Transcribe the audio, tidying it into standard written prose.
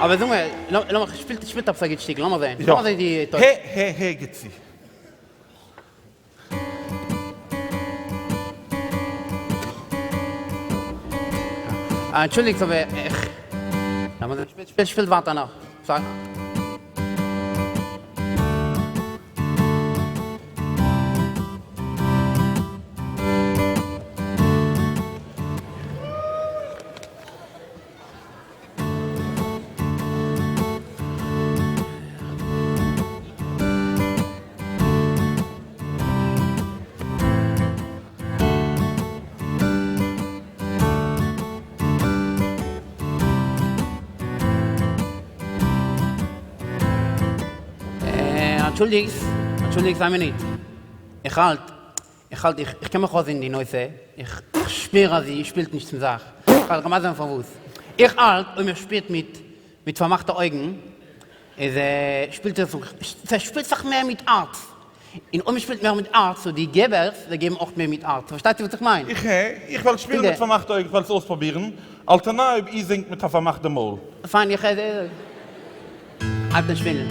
Aber sag mal, spielt ab, sag ich Stück, lass mal sehen. Ja. Lass mal sehen, die Teufel. Hey, geht's sie. Entschuldigt, aber lass mal sehen, spielt weiter noch. Sag. Entschuldigt, sei mir nicht. Ich kann mich raus in die Neuße. Ich spüre sie, ich spiele nicht zum Sach. Ich halte mal so verwusst. Ich halt, und mir spielt mit vermachten Augen. Es spielt sich mehr mit Art. Und mir spielt mehr mit Art, so die Gebers, die geben auch mehr mit Art. Versteht ihr, was ich meine? Ich will spielen mit vermachten Augen, ich will es ausprobieren. Alternativ, ich singe mit der vermachten Mol. Fein, halt den Schwindel.